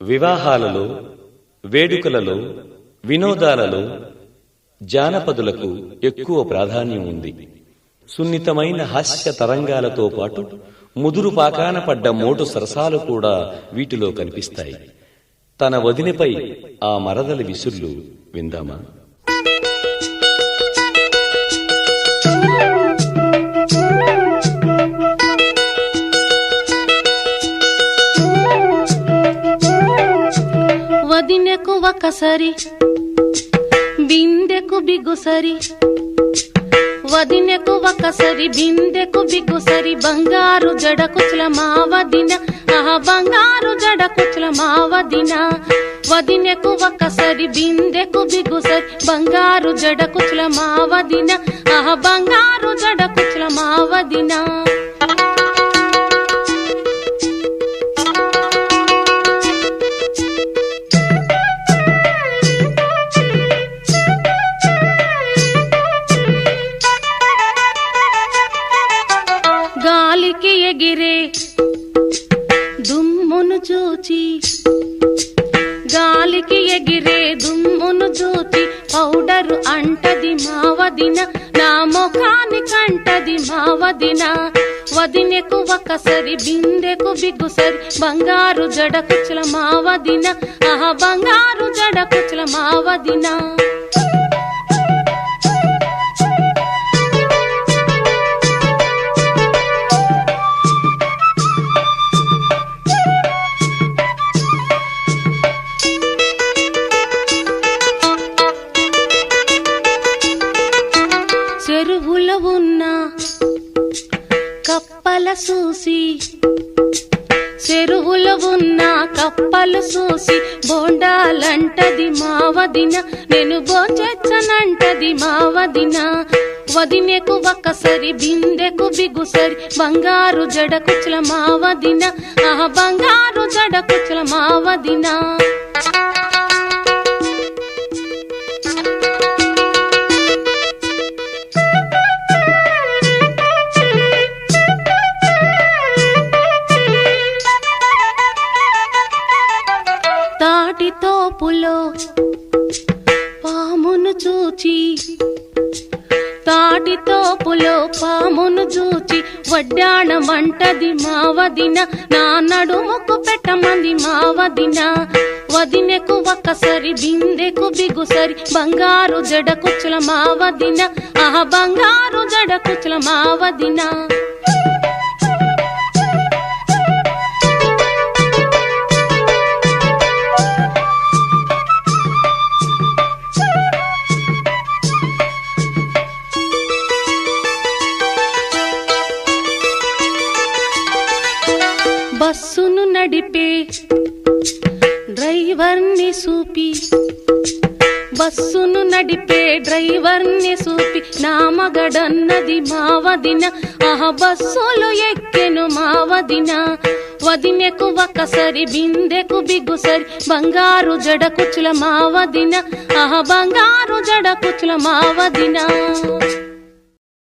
వివాహాలలో, వేడుకలలో, వినోదాలలో జానపదులకు ఎక్కువ ప్రాధాన్యం ఉంది. సున్నితమైన హాస్య తరంగాలతో పాటు ముదురు పాకాన పడ్డ మోటు సరసాలు కూడా వీటిలో కనిపిస్తాయి. తన వదినపై ఆ మరదలి విసుర్లు విందామా? వదినెకు ఒకసరి బిందెకు బిగుసరి, వదినెకు ఒకసరి బిందెకు బిగుసరి, బంగారు జడ కుచ్ల మా వదిన, ఆహా బంగారు జడ కుచ్ల మా వదిన. వదినెకు ఒకసరి బిందెకు బిగుసరి, బంగారు జడ కుచ్ల మా వదిన, ఆహా బంగారు జడ కుచ్ల మా వదిన. గాలికి ఎగిరే దుమ్మును చూచి, గాలికి ఎగిరే దుమ్మును చూచి, పౌడరు అంటది మా వదిన, నా ముఖాని కంటది మా వదిన. వదినెకు ఒకసరి బిందెకు బిగుసరి, బంగారు జడ కుచ్ల మా వదిన, ఆహా బంగారు జడ కుచ్ల మా వదిన. చెరువులో ఉన్న కప్పల చూసి, చెరువులో ఉన్న కప్పలు చూసి, బోండాలంటది మా వదిన, నేను భోంచెచ్చనంటది మా వదిన. వదినెకు ఒకసరి బిందెకు బిగుసరి, బంగారు జడ కుచ్ల మా వదిన, ఆహా బంగారు జడ కుచ్ల మా వదిన. తాటితోపులో పామును చూచి, తాటితోపులో పామును చూచి, వడ్డాణమంటది మా వదిన, నా నడుముకు పెట్టమంది మా వదిన. వదినెకు ఒకసరి బిందెకు బిగుసరి, బంగారు జడ కుచ్ల మా వదిన, ఆహా బంగారు జడ కుచ్ల మా వదిన. బస్సును నడిపే డ్రైవర్ని చూపి, బస్సును నడిపే డ్రైవర్ని చూపి, నా మగడన్నది మా వదిన, ఆహా బస్సులు ఎక్కెను మా వదిన. వదినెకు ఒకసరి బిందెకు బిగుసరి, బంగారు జడ కుచ్ల మా వదిన, ఆహా బంగారు జడ కుచ్ల మా వదిన.